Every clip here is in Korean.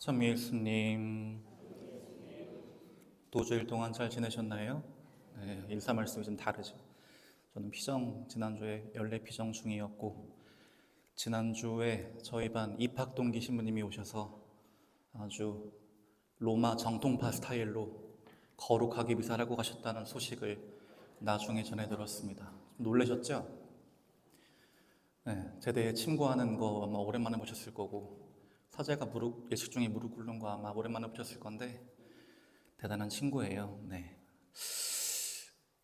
천미일수님, 도주일 동안 잘 지내셨나요? 네, 인사 말씀이 좀 다르죠. 저는 지난주에 연례 피정 중이었고, 지난주에 저희 반 입학 동기 신부님이 오셔서 아주 로마 정통파 스타일로 거룩하게 미사를 하고 가셨다는 소식을 나중에 전해 들었습니다. 놀라셨죠? 네, 제대에 침구하는 거 아마 오랜만에 보셨을 거고, 사제가 예식 중에 무릎 꿇는 거 아마 오랜만에 보셨을 건데 대단한 친구예요. 네.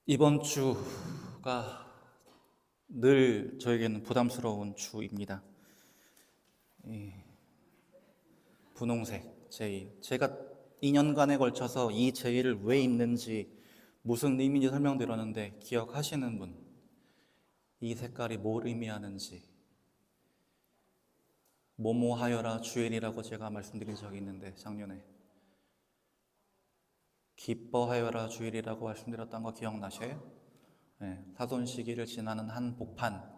이번 주가 늘 저에게는 부담스러운 주입니다. 분홍색 제의. 제가 2년간에 걸쳐서 이 제의를 왜 입는지, 무슨 의미인지 설명드렸는데 기억하시는 분? 이 색깔이 뭘 의미하는지. 모모하여라 주엘이라고 제가 말씀드린 적이 있는데, 작년에 기뻐하여라 주일이라고 말씀드렸던 거 기억나셔요? 네, 사손 시기를 지나는 한 복판,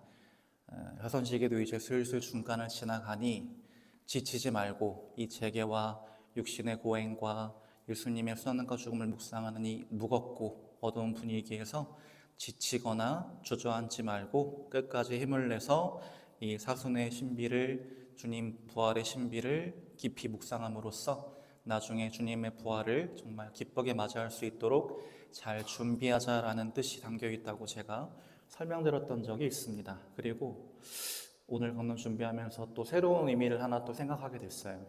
사손 시기도 이제 슬슬 중간을 지나가니 지치지 말고 이 재계와 육신의 고행과 예수님의 수난과 죽음을 묵상하는 이 무겁고 어두운 분위기에서 지치거나 주저앉지 말고 끝까지 힘을 내서 이 사순의 신비를, 주님 부활의 신비를 깊이 묵상함으로써 나중에 주님의 부활을 정말 기쁘게 맞이할 수 있도록 잘 준비하자라는 뜻이 담겨 있다고 제가 설명드렸던 적이 있습니다. 그리고 오늘 강론 준비하면서 또 새로운 의미를 하나 또 생각하게 됐어요.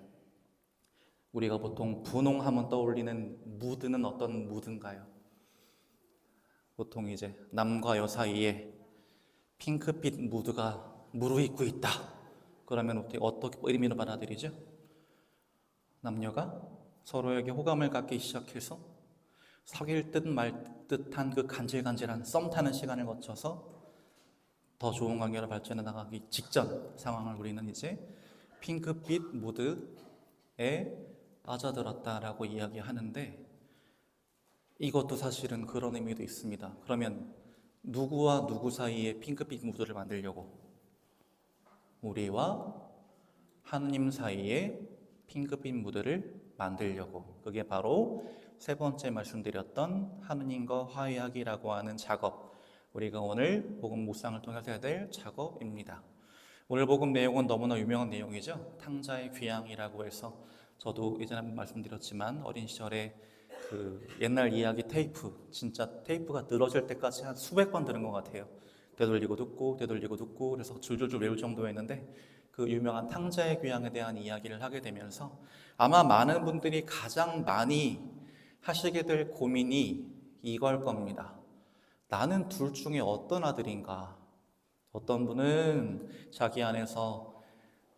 우리가 보통 분홍하면 떠올리는 무드는 어떤 무드인가요? 보통 이제 남과 여 사이에 핑크빛 무드가 무르익고 있다. 그러면 어떻게 의미로 받아들이죠? 남녀가 서로에게 호감을 갖기 시작해서 사귈 듯 말 듯한 그 간질간질한 썸 타는 시간을 거쳐서 더 좋은 관계로 발전해 나가기 직전 상황을 우리는 이제 핑크빛 무드에 빠져들었다라고 이야기하는데, 이것도 사실은 그런 의미도 있습니다. 그러면 누구와 누구 사이에 핑크빛 무드를 만들려고? 우리와 하느님 사이에 핑크빛 무드를 만들려고. 그게 바로 세 번째 말씀드렸던 하느님과 화해하기라고 하는 작업, 우리가 오늘 복음 묵상을 통해서 해야 될 작업입니다. 오늘 복음 내용은 너무나 유명한 내용이죠. 탕자의 귀향이라고 해서, 저도 예전에 한번 말씀드렸지만 어린 시절에 그 옛날 이야기 테이프, 진짜 테이프가 늘어질 때까지 한 수백 번 들은 것 같아요. 되돌리고 듣고 되돌리고 듣고, 그래서 줄줄줄 외울 정도였는데, 그 유명한 탕자의 귀향에 대한 이야기를 하게 되면서 아마 많은 분들이 가장 많이 하시게 될 고민이 이걸 겁니다. 나는 둘 중에 어떤 아들인가? 어떤 분은 자기 안에서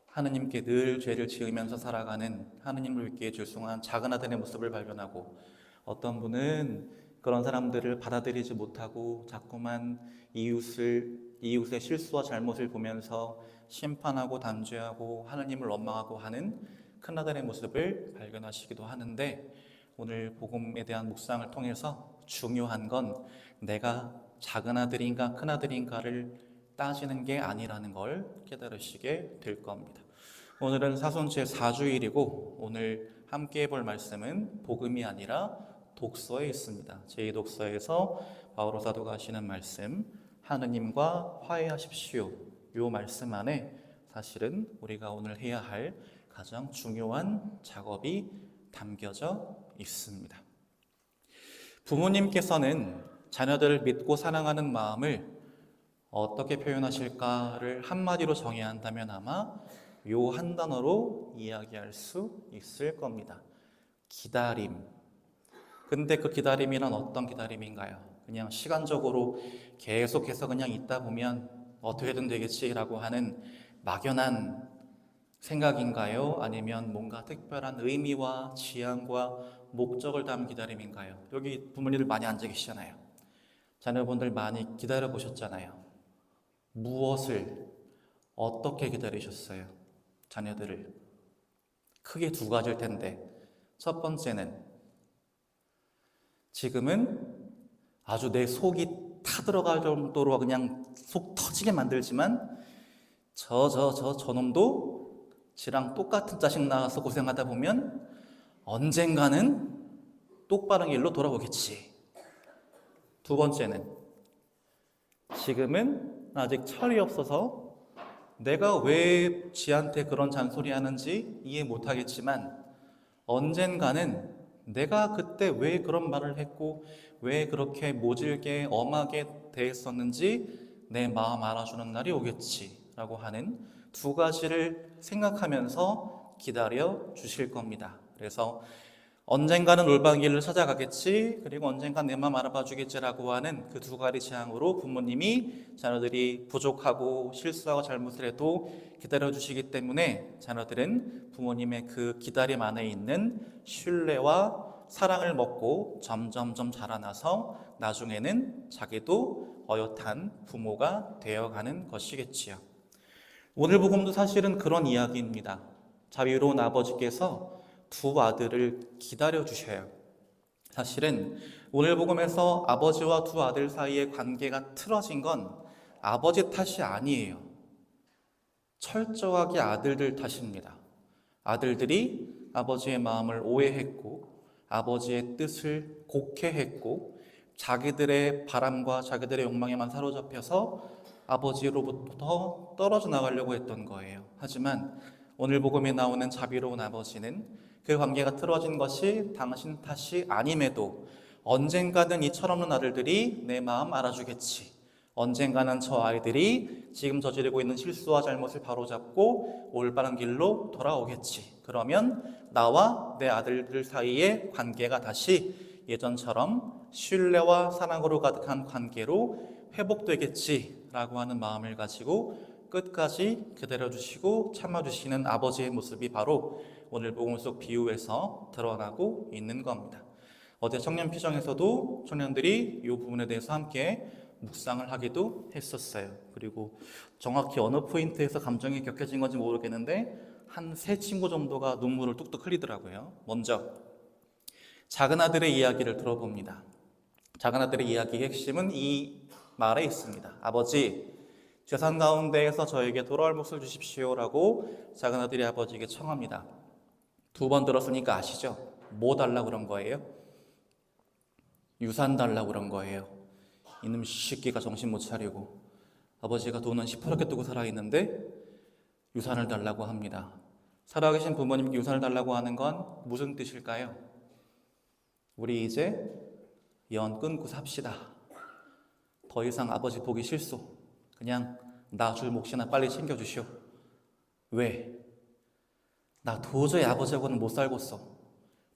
하느님께 늘 죄를 지으면서 살아가는 하느님을 위해 죄송한 작은 아들의 모습을 발견하고, 어떤 분은 그런 사람들을 받아들이지 못하고 자꾸만 이웃의 실수와 잘못을 보면서 심판하고 단죄하고 하느님을 원망하고 하는 큰아들의 모습을 발견하시기도 하는데, 오늘 복음에 대한 묵상을 통해서 중요한 건 내가 작은 아들인가 큰 아들인가를 따지는 게 아니라는 걸 깨달으시게 될 겁니다. 오늘은 사순절 4주일이고 오늘 함께 볼 말씀은 복음이 아니라 독서에 있습니다. 제2독서에서 바오로 사도가 하시는 말씀, 하느님과 화해하십시오. 이 말씀 안에 사실은 우리가 오늘 해야 할 가장 중요한 작업이 담겨져 있습니다. 부모님께서는 자녀들을 믿고 사랑하는 마음을 어떻게 표현하실까를 한마디로 정해야 한다면 아마 요 한 단어로 이야기할 수 있을 겁니다. 기다림. 근데 그 기다림이란 어떤 기다림인가요? 그냥 시간적으로 계속해서 그냥 있다 보면 어떻게든 되겠지라고 하는 막연한 생각인가요? 아니면 뭔가 특별한 의미와 지향과 목적을 담은 기다림인가요? 여기 부모님들 많이 앉아 계시잖아요. 자녀분들 많이 기다려 보셨잖아요. 무엇을 어떻게 기다리셨어요? 자녀들을. 크게 두 가지일 텐데, 첫 번째는 지금은 아주 내 속이 타들어갈 정도로 그냥 속 터지게 만들지만 저놈도 지랑 똑같은 자식 낳아서 고생하다 보면 언젠가는 똑바른 길로 돌아오겠지. 두 번째는 지금은 아직 철이 없어서 내가 왜 지한테 그런 잔소리 하는지 이해 못하겠지만 언젠가는 내가 그때 왜 그런 말을 했고 왜 그렇게 모질게 엄하게 대했었는지 내 마음 알아주는 날이 오겠지 라고 하는 두 가지를 생각하면서 기다려 주실 겁니다. 그래서 언젠가는 올바른 길을 찾아가겠지, 그리고 언젠가 내 마음 알아봐 주겠지라고 하는 그 두 가지 지향으로 부모님이 자녀들이 부족하고 실수하고 잘못을 해도 기다려 주시기 때문에 자녀들은 부모님의 그 기다림 안에 있는 신뢰와 사랑을 먹고 점점점 자라나서 나중에는 자기도 어엿한 부모가 되어가는 것이겠지요. 오늘 복음도 사실은 그런 이야기입니다. 자비로운 아버지께서 두 아들을 기다려 주셔요. 사실은 오늘 복음에서 아버지와 두 아들 사이의 관계가 틀어진 건 아버지 탓이 아니에요. 철저하게 아들들 탓입니다. 아들들이 아버지의 마음을 오해했고 아버지의 뜻을 곡해했고 자기들의 바람과 자기들의 욕망에만 사로잡혀서 아버지로부터 떨어져 나가려고 했던 거예요. 하지만 오늘 복음에 나오는 자비로운 아버지는 그 관계가 틀어진 것이 당신 탓이 아님에도 언젠가는 이 철없는 아들들이 내 마음 알아주겠지. 언젠가는 저 아이들이 지금 저지르고 있는 실수와 잘못을 바로잡고 올바른 길로 돌아오겠지. 그러면 나와 내 아들들 사이의 관계가 다시 예전처럼 신뢰와 사랑으로 가득한 관계로 회복되겠지라고 하는 마음을 가지고 끝까지 기다려주시고 참아주시는 아버지의 모습이 바로 오늘 복음 속 비유에서 드러나고 있는 겁니다. 어제 청년 피정에서도 청년들이 이 부분에 대해서 함께 묵상을 하기도 했었어요. 그리고 정확히 어느 포인트에서 감정이 격해진 건지 모르겠는데 한 세 친구 정도가 눈물을 뚝뚝 흘리더라고요. 먼저 작은 아들의 이야기를 들어봅니다. 작은 아들의 이야기의 핵심은 이 말에 있습니다. 아버지, 재산 가운데에서 저에게 돌아올 몫을 주십시오라고 작은 아들이 아버지에게 청합니다. 두 번 들었으니까 아시죠? 뭐 달라고 그런 거예요? 유산 달라고 그런 거예요. 이놈 새끼가 정신 못 차리고 아버지가 돈은 시퍼렇게 두고 살아있는데 유산을 달라고 합니다. 살아계신 부모님께 유산을 달라고 하는 건 무슨 뜻일까요? 우리 이제 연 끊고 삽시다. 더 이상 아버지 보기 싫소. 그냥 나 줄 몫이나 빨리 챙겨주시오. 왜? 나 도저히 아버지하고는 못 살겠어.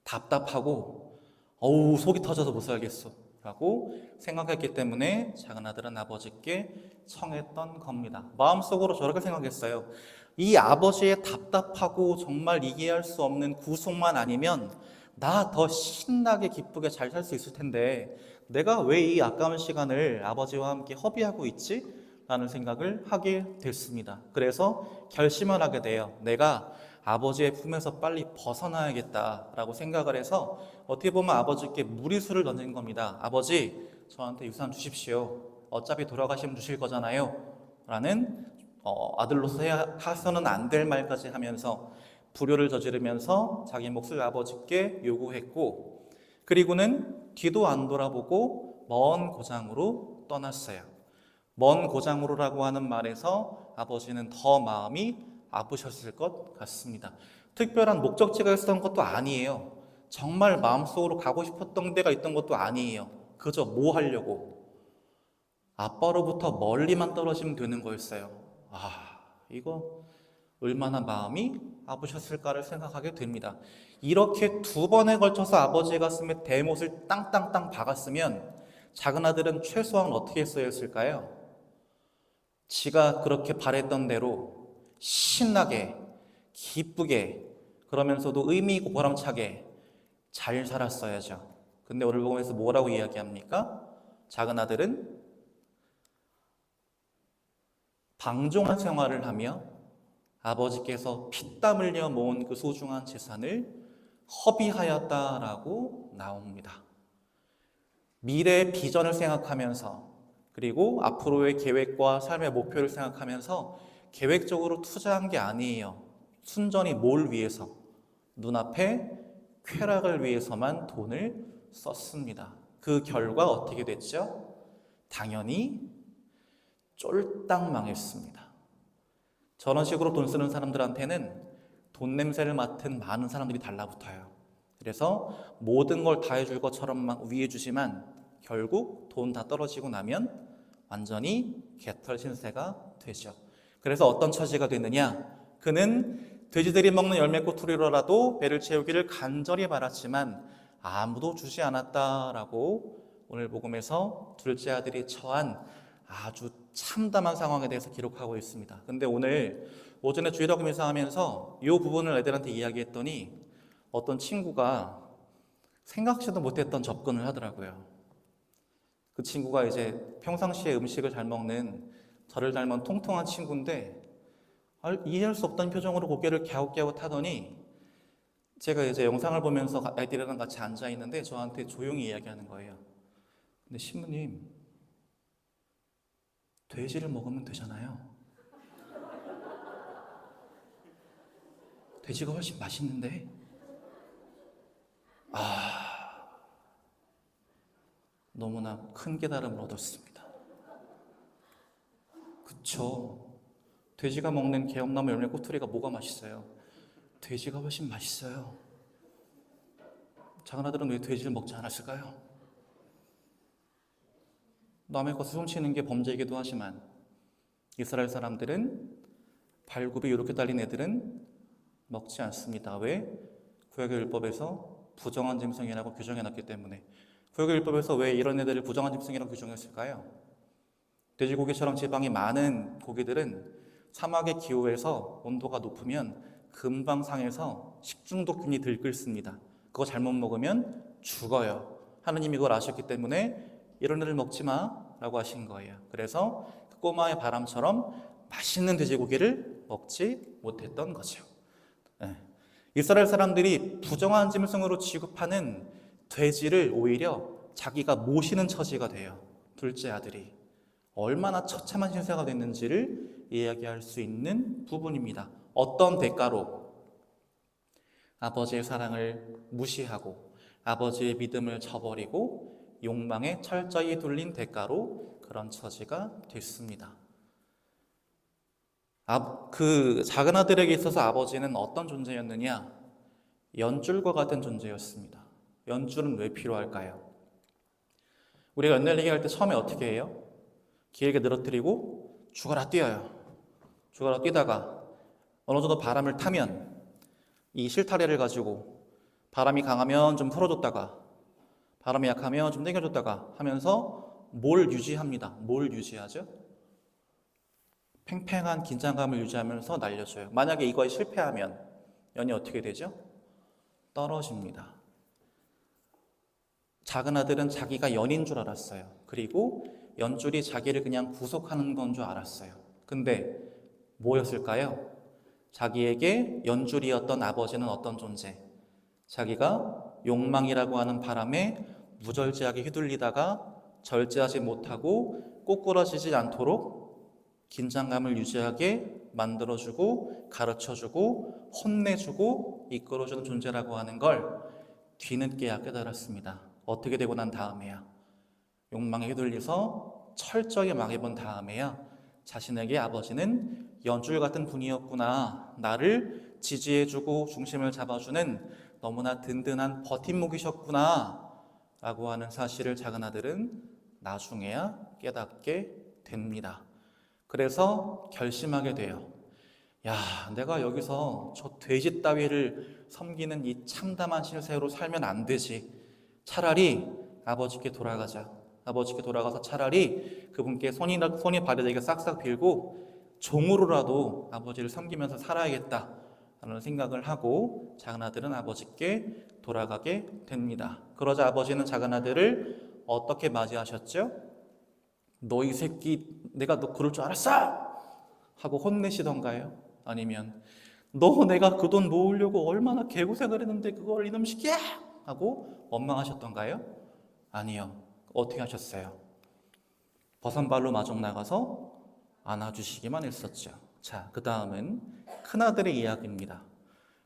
답답하고 어우 속이 터져서 못 살겠어 라고 생각했기 때문에 작은 아들은 아버지께 청했던 겁니다. 마음속으로 저렇게 생각했어요. 이 아버지의 답답하고 정말 이해할 수 없는 구속만 아니면 나 더 신나게 기쁘게 잘 살 수 있을 텐데 내가 왜 이 아까운 시간을 아버지와 함께 허비하고 있지? 라는 생각을 하게 됐습니다. 그래서 결심을 하게 돼요. 내가 아버지의 품에서 빨리 벗어나야겠다라고 생각을 해서 어떻게 보면 아버지께 무리수를 던진 겁니다. 아버지, 저한테 유산 주십시오. 어차피 돌아가시면 주실 거잖아요. 라는 아들로서 해서는 안 될 말까지 하면서 불효를 저지르면서 자기 몫을 아버지께 요구했고 그리고는 뒤도 안 돌아보고 먼 고장으로 떠났어요. 먼 고장으로라고 하는 말에서 아버지는 더 마음이 아프셨을 것 같습니다. 특별한 목적지가 있었던 것도 아니에요. 정말 마음속으로 가고 싶었던 데가 있던 것도 아니에요. 그저 뭐 하려고? 아빠로부터 멀리만 떨어지면 되는 거였어요. 이거 얼마나 마음이 아프셨을까를 생각하게 됩니다. 이렇게 두 번에 걸쳐서 아버지의 가슴에 대못을 땅땅땅 박았으면 작은 아들은 최소한 어떻게 했어야 했을까요? 지가 그렇게 바랬던 대로 신나게 기쁘게 그러면서도 의미 있고 보람차게 잘 살았어야죠. 근데 오늘 보면서 뭐라고 이야기합니까? 작은 아들은 방종한 생활을 하며 아버지께서 피땀 흘려 모은 그 소중한 재산을 허비하였다라고 나옵니다. 미래의 비전을 생각하면서 그리고 앞으로의 계획과 삶의 목표를 생각하면서 계획적으로 투자한 게 아니에요. 순전히 뭘 위해서? 눈앞에 쾌락을 위해서만 돈을 썼습니다. 그 결과 어떻게 됐죠? 당연히 쫄딱 망했습니다. 저런 식으로 돈 쓰는 사람들한테는 돈 냄새를 맡은 많은 사람들이 달라붙어요. 그래서 모든 걸 다 해줄 것처럼 막 위해 주지만 결국 돈 다 떨어지고 나면 완전히 개털 신세가 되죠. 그래서 어떤 처지가 되느냐? 그는 돼지들이 먹는 열매꼬투리로라도 배를 채우기를 간절히 바랐지만 아무도 주지 않았다라고 오늘 복음에서 둘째 아들이 처한 아주 참담한 상황에 대해서 기록하고 있습니다. 근데 오늘 오전에 주일학교 미사하면서 이 부분을 애들한테 이야기했더니 어떤 친구가 생각지도 못했던 접근을 하더라고요. 그 친구가 이제 평상시에 음식을 잘 먹는 저를 닮은 통통한 친구인데 이해할 수 없던 표정으로 고개를 갸웃갸웃하더니 제가 이제 영상을 보면서 애들이랑 같이 앉아 있는데 저한테 조용히 이야기하는 거예요. 근데 신부님, 돼지를 먹으면 되잖아요. 돼지가 훨씬 맛있는데. 너무나 큰 깨달음을 얻었습니다. 그쵸? 돼지가 먹는 개엄나무 열매 꼬투리가 뭐가 맛있어요? 돼지가 훨씬 맛있어요. 작은 아들은 왜 돼지를 먹지 않았을까요? 남의 것을 훔치는 게 범죄이기도 하지만 이스라엘 사람들은 발굽이 이렇게 달린 애들은 먹지 않습니다. 왜? 구약의 율법에서 부정한 짐승이라고 규정해놨기 때문에. 구약의 율법에서 왜 이런 애들을 부정한 짐승이라고 규정했을까요? 돼지고기처럼 지방이 많은 고기들은 사막의 기후에서 온도가 높으면 금방 상해서 식중독균이 들끓습니다. 그거 잘못 먹으면 죽어요. 하느님이 그걸 아셨기 때문에 이런 애를 먹지 마라고 하신 거예요. 그래서 그 꼬마의 바람처럼 맛있는 돼지고기를 먹지 못했던 거죠. 네. 이스라엘 사람들이 부정한 짐승으로 취급하는 돼지를 오히려 자기가 모시는 처지가 돼요. 둘째 아들이 얼마나 처참한 신세가 됐는지를 이야기할 수 있는 부분입니다. 어떤 대가로? 아버지의 사랑을 무시하고 아버지의 믿음을 저버리고 욕망에 철저히 둘린 대가로 그런 처지가 됐습니다. 그 작은 아들에게 있어서 아버지는 어떤 존재였느냐? 연줄과 같은 존재였습니다. 연줄은 왜 필요할까요? 우리가 연날리기 할 때 처음에 어떻게 해요? 길게 늘어뜨리고 죽어라 뛰어요. 죽어라 뛰다가 어느 정도 바람을 타면 이 실타래를 가지고 바람이 강하면 좀 풀어줬다가 바람이 약하면 좀 당겨줬다가 하면서 뭘 유지합니다. 뭘 유지하죠? 팽팽한 긴장감을 유지하면서 날려줘요. 만약에 이거에 실패하면 연이 어떻게 되죠? 떨어집니다. 작은 아들은 자기가 연인 줄 알았어요. 그리고 연줄이 자기를 그냥 구속하는 건 줄 알았어요. 근데 뭐였을까요? 자기에게 연줄이었던 아버지는 어떤 존재? 자기가 욕망이라고 하는 바람에 무절제하게 휘둘리다가 절제하지 못하고 꼬꾸라지지 않도록 긴장감을 유지하게 만들어주고 가르쳐주고 혼내주고 이끌어주는 존재라고 하는 걸 뒤늦게야 깨달았습니다. 어떻게 되고 난 다음에야 욕망에 휘둘려서 철저히 망해본 다음에야 자신에게 아버지는 연줄 같은 분이었구나, 나를 지지해주고 중심을 잡아주는 너무나 든든한 버팀목이셨구나 라고 하는 사실을 작은 아들은 나중에야 깨닫게 됩니다. 그래서 결심하게 돼요. 야, 내가 여기서 저 돼지 따위를 섬기는 이 참담한 신세로 살면 안 되지. 차라리 아버지께 돌아가자. 아버지께 돌아가서 차라리 그분께 손이 발에되게 싹싹 빌고 종으로라도 아버지를 섬기면서 살아야겠다 라는 생각을 하고 작은 아들은 아버지께 돌아가게 됩니다. 그러자 아버지는 작은 아들을 어떻게 맞이하셨죠? 너 이 새끼, 내가 너 그럴 줄 알았어! 하고 혼내시던가요? 아니면 너 내가 그 돈 모으려고 얼마나 개고생을 했는데 그걸 이놈 새끼야! 하고 원망하셨던가요? 아니요. 어떻게 하셨어요? 버선발로 마중 나가서 안아주시기만 했었죠. 자, 그 다음은 큰아들의 이야기입니다.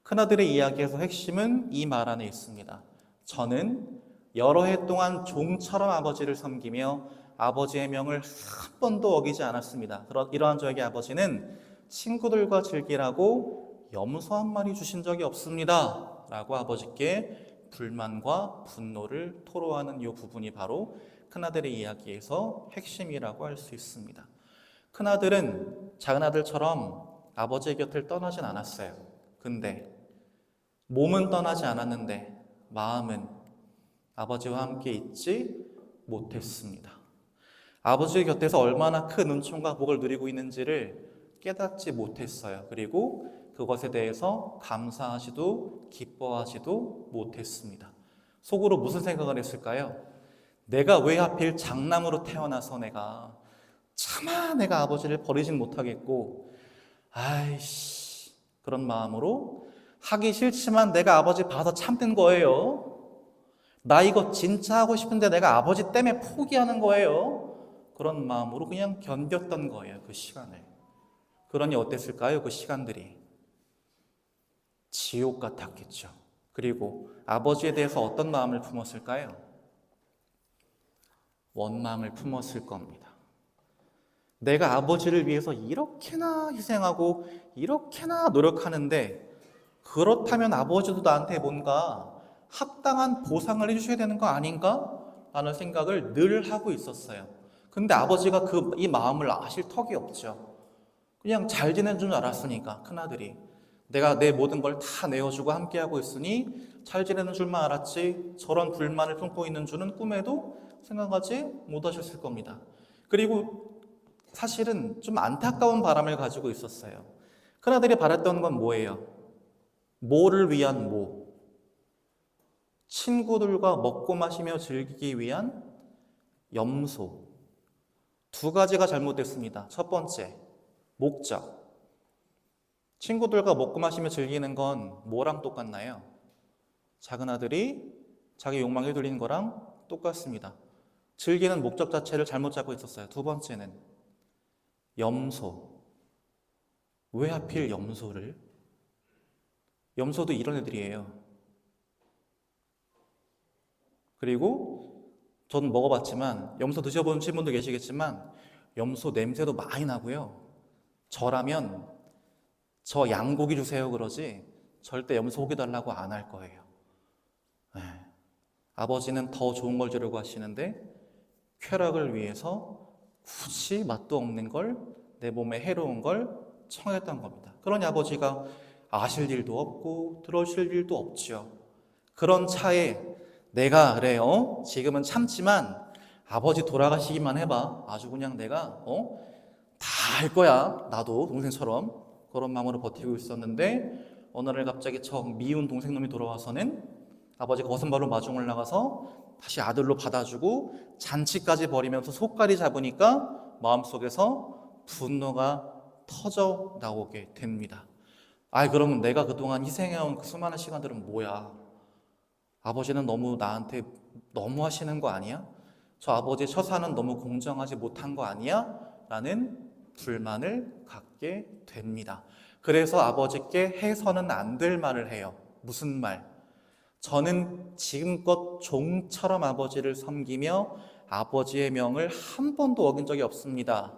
큰아들의 이야기에서 핵심은 이 말 안에 있습니다. 저는 여러 해 동안 종처럼 아버지를 섬기며 아버지의 명을 한 번도 어기지 않았습니다. 이러한 저에게 아버지는 친구들과 즐기라고 염소 한 마리 주신 적이 없습니다. 라고 아버지께 불만과 분노를 토로하는 이 부분이 바로 큰아들의 이야기에서 핵심이라고 할 수 있습니다. 큰아들은 작은아들처럼 아버지의 곁을 떠나진 않았어요. 근데 몸은 떠나지 않았는데 마음은 아버지와 함께 있지 못했습니다. 아버지의 곁에서 얼마나 큰 은총과 복을 누리고 있는지를 깨닫지 못했어요. 그리고 그것에 대해서 감사하지도 기뻐하지도 못했습니다. 속으로 무슨 생각을 했을까요? 내가 왜 하필 장남으로 태어나서 차마 내가 아버지를 버리진 못하겠고, 아이씨, 그런 마음으로 하기 싫지만 내가 아버지 봐서 참는 거예요. 나 이거 진짜 하고 싶은데 내가 아버지 때문에 포기하는 거예요. 그런 마음으로 그냥 견뎠던 거예요, 그 시간을. 그러니 어땠을까요? 그 시간들이 지옥 같았겠죠. 그리고 아버지에 대해서 어떤 마음을 품었을까요? 원망을 품었을 겁니다. 내가 아버지를 위해서 이렇게나 희생하고 이렇게나 노력하는데 그렇다면 아버지도 나한테 뭔가 합당한 보상을 해주셔야 되는 거 아닌가? 라는 생각을 늘 하고 있었어요. 근데 아버지가 이 마음을 아실 턱이 없죠. 그냥 잘 지내는 줄 알았으니까, 큰아들이. 내가 내 모든 걸 다 내어주고 함께하고 있으니 잘 지내는 줄만 알았지 저런 불만을 품고 있는 줄은 꿈에도 생각하지 못하셨을 겁니다. 그리고 사실은 좀 안타까운 바람을 가지고 있었어요. 큰아들이 바랬던 건 뭐예요? 뭐를 위한 뭐? 친구들과 먹고 마시며 즐기기 위한 염소. 두 가지가 잘못됐습니다. 첫 번째, 목적. 친구들과 먹고 마시며 즐기는 건 뭐랑 똑같나요? 작은 아들이 자기 욕망에 휘둘리는 거랑 똑같습니다. 즐기는 목적 자체를 잘못 잡고 있었어요. 두 번째는 염소. 왜 하필 염소를? 염소도 이런 애들이에요. 그리고 저는 먹어봤지만 염소 드셔보신 분도 계시겠지만 염소 냄새도 많이 나고요. 저라면 저 양고기 주세요 그러지 절대 염소 고기 달라고 안 할 거예요. 네. 아버지는 더 좋은 걸 주려고 하시는데 쾌락을 위해서 굳이 맛도 없는 걸, 내 몸에 해로운 걸 청했던 겁니다. 그러니 아버지가 아실 일도 없고 들으실 일도 없죠. 그런 차에 내가 그래요. 지금은 참지만 아버지 돌아가시기만 해봐. 아주 그냥 내가 다 할 거야. 나도 동생처럼 그런 마음으로 버티고 있었는데 어느 날 갑자기 저 미운 동생놈이 돌아와서는 아버지가 거슴발로 마중을 나가서 다시 아들로 받아주고 잔치까지 벌이면서 속까지 잡으니까 마음속에서 분노가 터져 나오게 됩니다. 그러면 내가 그동안 희생해온 그 수많은 시간들은 뭐야? 아버지는 너무 나한테 너무 하시는 거 아니야? 저 아버지의 처사는 너무 공정하지 못한 거 아니야? 라는 불만을 갖게 됩니다. 그래서 아버지께 해서는 안 될 말을 해요. 무슨 말? 저는 지금껏 종처럼 아버지를 섬기며 아버지의 명을 한 번도 어긴 적이 없습니다.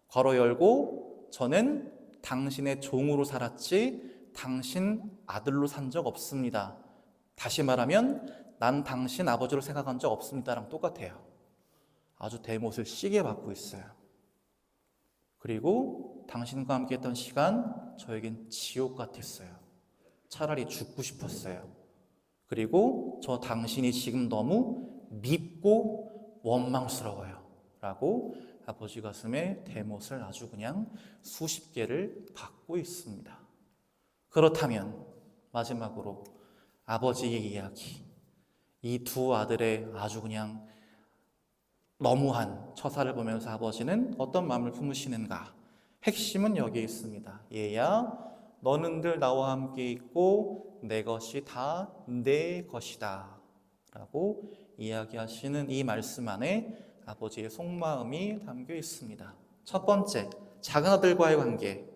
괄호 열고 저는 당신의 종으로 살았지 당신 아들로 산 적 없습니다. 다시 말하면 난 당신 아버지로 생각한 적 없습니다랑 똑같아요. 아주 대못을 시게 받고 있어요. 그리고 당신과 함께 했던 시간 저에겐 지옥 같았어요. 차라리 죽고 싶었어요. 그리고 저 당신이 지금 너무 밉고 원망스러워요. 라고 아버지 가슴에 대못을 아주 그냥 수십 개를 받고 있습니다. 그렇다면 마지막으로 아버지의 이야기, 이 두 아들의 아주 그냥 너무한 처사를 보면서 아버지는 어떤 마음을 품으시는가? 핵심은 여기에 있습니다. 얘야, 너는 늘 나와 함께 있고 내 것이 다 내 것이다 라고 이야기하시는 이 말씀 안에 아버지의 속마음이 담겨 있습니다. 첫 번째, 작은 아들과의 관계.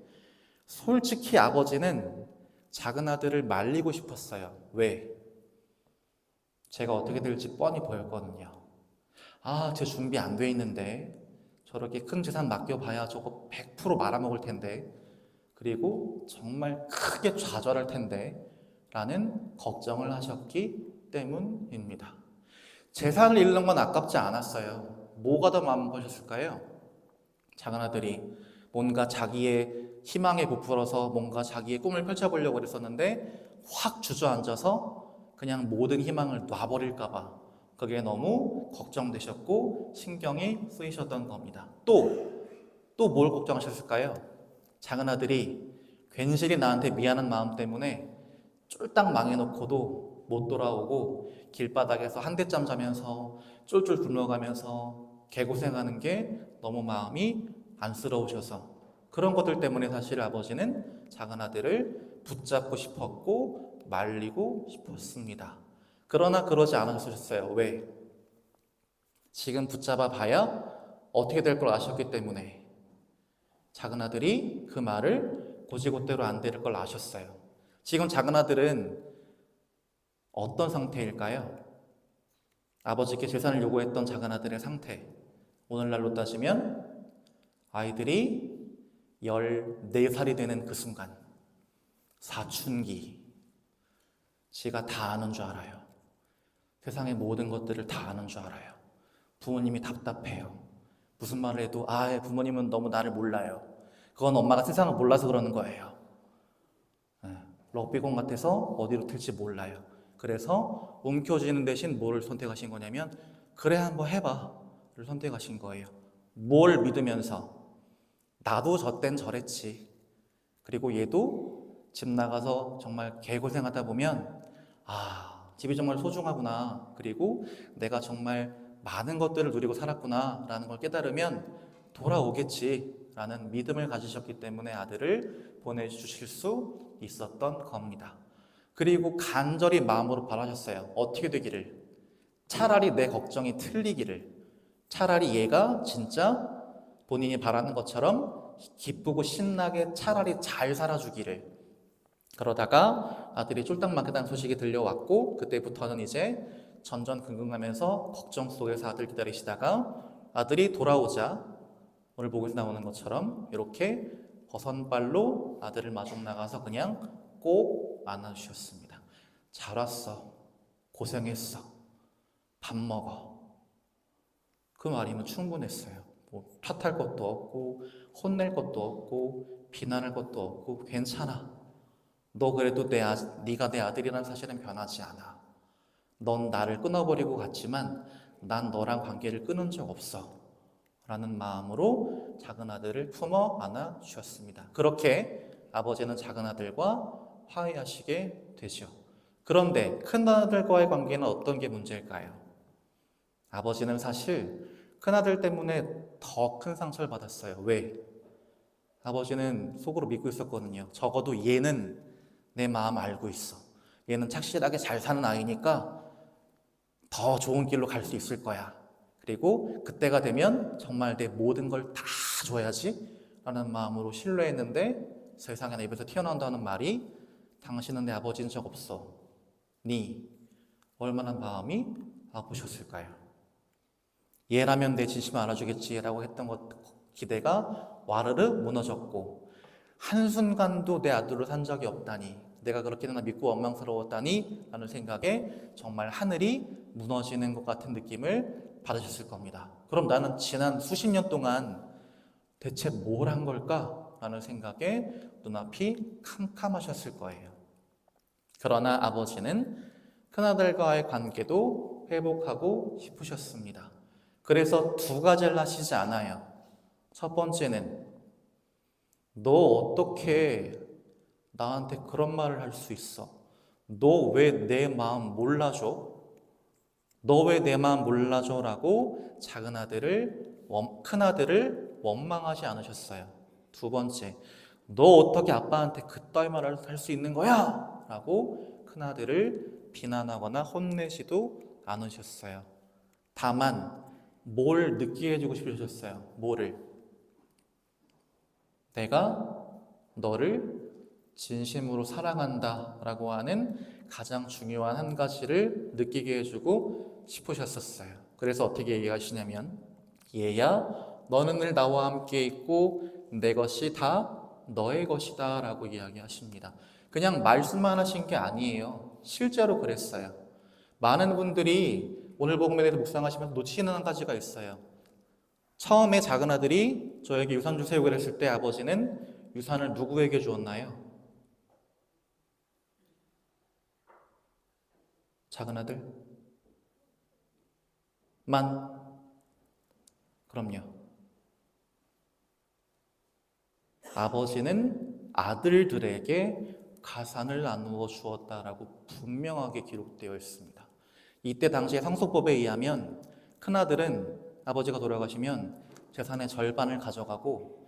솔직히 아버지는 작은 아들을 말리고 싶었어요. 왜? 제가 어떻게 될지 뻔히 보였거든요. 아, 제 준비 안 돼 있는데 저렇게 큰 재산 맡겨봐야 저거 100% 말아먹을 텐데, 그리고 정말 크게 좌절할 텐데 라는 걱정을 하셨기 때문입니다. 재산을 잃는 건 아깝지 않았어요. 뭐가 더 마음먹으셨을까요? 작은 아들이 뭔가 자기의 희망에 부풀어서 뭔가 자기의 꿈을 펼쳐보려고 그랬었는데 확 주저앉아서 그냥 모든 희망을 놔버릴까봐 그게 너무 걱정되셨고 신경이 쓰이셨던 겁니다. 또 뭘 걱정하셨을까요? 작은 아들이 괜시리 나한테 미안한 마음 때문에 쫄딱 망해놓고도 못 돌아오고 길바닥에서 한 대잠 자면서 쫄쫄 굶어가면서 개고생하는 게 너무 마음이 안쓰러우셔서 그런 것들 때문에 사실 아버지는 작은 아들을 붙잡고 싶었고 말리고 싶었습니다. 그러나 그러지 않으셨어요. 왜? 지금 붙잡아 봐야 어떻게 될 걸 아셨기 때문에 작은 아들이 그 말을 고지고대로 안 될 걸 아셨어요. 지금 작은 아들은 어떤 상태일까요? 아버지께 재산을 요구했던 작은 아들의 상태. 오늘날로 따지면 아이들이 14살이 되는 그 순간, 사춘기. 지가 다 아는 줄 알아요. 세상의 모든 것들을 다 아는 줄 알아요. 부모님이 답답해요. 무슨 말을 해도 부모님은 너무 나를 몰라요. 그건 엄마가 세상을 몰라서 그러는 거예요. 럭비공 같아서 어디로 튈지 몰라요. 그래서 움켜쥐는 대신 뭐를 선택하신 거냐면 그래 한번 해봐를 선택하신 거예요. 뭘 믿으면서 나도 저땐 저랬지. 그리고 얘도 집 나가서 정말 개고생하다 보면 집이 정말 소중하구나. 그리고 내가 정말 많은 것들을 누리고 살았구나 라는 걸 깨달으면 돌아오겠지 라는 믿음을 가지셨기 때문에 아들을 보내주실 수 있었던 겁니다. 그리고 간절히 마음으로 바라셨어요. 어떻게 되기를? 차라리 내 걱정이 틀리기를. 차라리 얘가 진짜 본인이 바라는 것처럼 기쁘고 신나게 차라리 잘 살아주기를. 그러다가 아들이 쫄딱 망했다는 소식이 들려왔고 그때부터는 이제 전전긍긍하면서 걱정 속에서 아들 기다리시다가 아들이 돌아오자 오늘 복에서 나오는 것처럼 이렇게 버선발로 아들을 마중 나가서 그냥 꼭 안아주셨습니다. 잘 왔어. 고생했어. 밥 먹어. 그 말이면 충분했어요. 뭐 탓할 것도 없고 혼낼 것도 없고 비난할 것도 없고 괜찮아. 너 그래도 네가 내 아들이라는 사실은 변하지 않아. 넌 나를 끊어버리고 갔지만 난 너랑 관계를 끊은 적 없어. 라는 마음으로 작은 아들을 품어 안아 주셨습니다. 그렇게 아버지는 작은 아들과 화해하시게 되죠. 그런데 큰 아들과의 관계는 어떤 게 문제일까요? 아버지는 사실 큰 아들 때문에 더 큰 상처를 받았어요. 왜? 아버지는 속으로 믿고 있었거든요. 적어도 얘는 내 마음 알고 있어. 얘는 착실하게 잘 사는 아이니까 더 좋은 길로 갈 수 있을 거야. 그리고 그때가 되면 정말 내 모든 걸 다 줘야지 라는 마음으로 신뢰했는데 세상에 내 입에서 튀어나온다는 말이 당신은 내 아버지인 적 없어. 니 얼마나 마음이 아프셨을까요? 얘라면 내 진심을 알아주겠지라고 했던 것 기대가 와르르 무너졌고 한순간도 내 아들로 산 적이 없다니 내가 그렇게나 믿고 원망스러웠다니 라는 생각에 정말 하늘이 무너지는 것 같은 느낌을 받으셨을 겁니다. 그럼 나는 지난 수십 년 동안 대체 뭘 한 걸까? 라는 생각에 눈앞이 캄캄하셨을 거예요. 그러나 아버지는 큰아들과의 관계도 회복하고 싶으셨습니다. 그래서 두 가지를 하시지 않아요. 첫 번째는 너 어떻게 나한테 그런 말을 할 수 있어? 너 왜 내 마음 몰라줘? 너 왜 내 마음 몰라줘? 라고 큰 아들을 원망하지 않으셨어요. 두 번째, 너 어떻게 아빠한테 그따위 말을 할 수 있는 거야? 라고 큰 아들을 비난하거나 혼내지도 않으셨어요. 다만 뭘 느끼게 해주고 싶으셨어요. 뭐를? 내가 너를 진심으로 사랑한다 라고 하는 가장 중요한 한 가지를 느끼게 해주고 싶으셨었어요. 그래서 어떻게 얘기하시냐면, 얘야 너는 늘 나와 함께 있고 내 것이 다 너의 것이다 라고 이야기하십니다. 그냥 말씀만 하신 게 아니에요. 실제로 그랬어요. 많은 분들이 오늘 복음에 대해서 묵상하시면서 놓치시는 한 가지가 있어요. 처음에 작은 아들이 저에게 유산 주세요 그랬을 때 아버지는 유산을 누구에게 주었나요? 작은 아들만? 그럼요. 아버지는 아들들에게 가산을 나누어 주었다라고 분명하게 기록되어 있습니다. 이때 당시의 상속법에 의하면 큰아들은 아버지가 돌아가시면 재산의 절반을 가져가고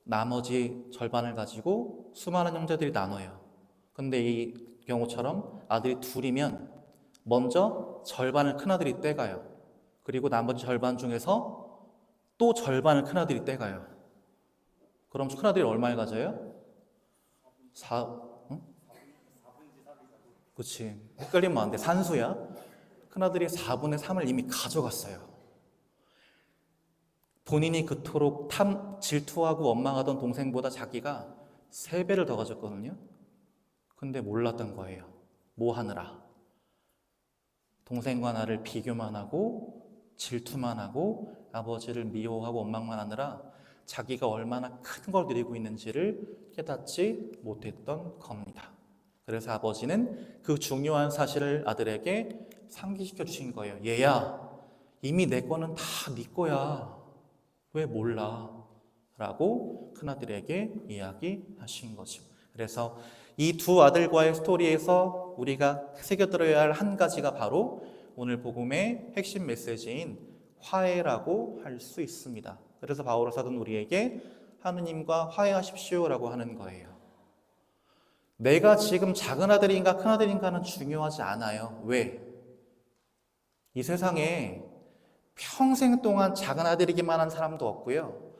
나머지 절반을 가지고 수많은 형제들이 나눠요. 근데 이 경우처럼 아들이 둘이면 먼저 절반을 큰아들이 떼가요. 그리고 나머지 절반 중에서 또 절반을 큰아들이 떼가요. 그럼 큰아들이 얼마를 가져요? 응? 그치. 헷갈리면 안 돼. 산수야. 큰아들이 4분의 3을 이미 가져갔어요. 본인이 그토록 질투하고 원망하던 동생보다 자기가 3배를 더 가졌거든요. 근데 몰랐던 거예요. 뭐 하느라. 동생과 나를 비교만 하고 질투만 하고 아버지를 미워하고 원망만 하느라 자기가 얼마나 큰 걸 누리고 있는지를 깨닫지 못했던 겁니다. 그래서 아버지는 그 중요한 사실을 아들에게 상기시켜 주신 거예요. 얘야, 이미 내 거는 다 네 거야. 왜 몰라? 라고 큰아들에게 이야기하신 거죠. 그래서 이 두 아들과의 스토리에서 우리가 새겨들어야 할 한 가지가 바로 오늘 복음의 핵심 메시지인 화해라고 할 수 있습니다. 그래서 바오로 사도는 우리에게 하느님과 화해하십시오라고 하는 거예요. 내가 지금 작은 아들인가 큰 아들인가는 중요하지 않아요. 왜? 이 세상에 평생 동안 작은 아들이기만 한 사람도 없고요.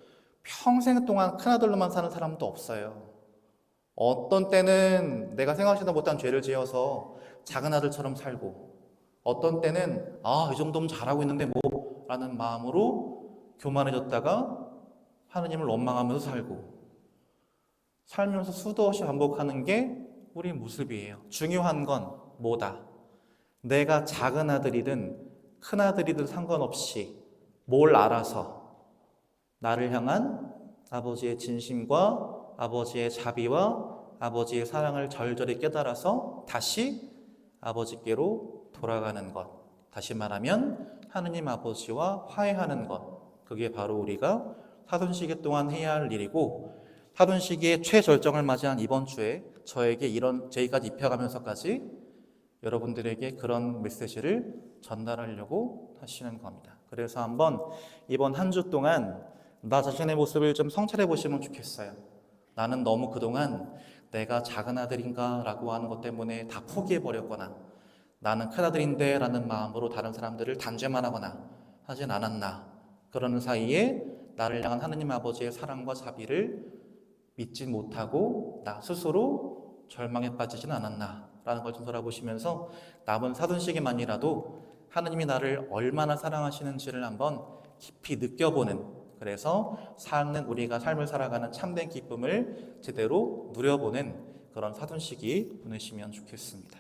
평생 동안 큰 아들로만 사는 사람도 없어요. 어떤 때는 내가 생각지도 못한 죄를 지어서 작은 아들처럼 살고, 어떤 때는 이 정도면 잘하고 있는데 뭐 라는 마음으로 교만해졌다가 하느님을 원망하면서 살고, 살면서 수도 없이 반복하는 게 우리 모습이에요. 중요한 건 뭐다? 내가 작은 아들이든 큰 아들이든 상관없이 뭘 알아서 나를 향한 아버지의 진심과 아버지의 자비와 아버지의 사랑을 절절히 깨달아서 다시 아버지께로 돌아가는 것, 다시 말하면 하느님 아버지와 화해하는 것, 그게 바로 우리가 사순시기 동안 해야 할 일이고, 사순시기의 최절정을 맞이한 이번 주에 저에게 이런 제의까지 입혀가면서까지 여러분들에게 그런 메시지를 전달하려고 하시는 겁니다. 그래서 한번 이번 한 주 동안 나 자신의 모습을 좀 성찰해 보시면 좋겠어요. 나는 너무 그동안 내가 작은 아들인가 라고 하는 것 때문에 다 포기해버렸거나, 나는 큰 아들인데 라는 마음으로 다른 사람들을 단죄만 하거나 하진 않았나. 그러는 사이에 나를 향한 하느님 아버지의 사랑과 자비를 믿지 못하고 나 스스로 절망에 빠지진 않았나 라는 걸 좀 돌아보시면서 남은 사순시기만이라도 하느님이 나를 얼마나 사랑하시는지를 한번 깊이 느껴보는, 그래서 우리가 삶을 살아가는 참된 기쁨을 제대로 누려보는 그런 사순시기 보내시면 좋겠습니다.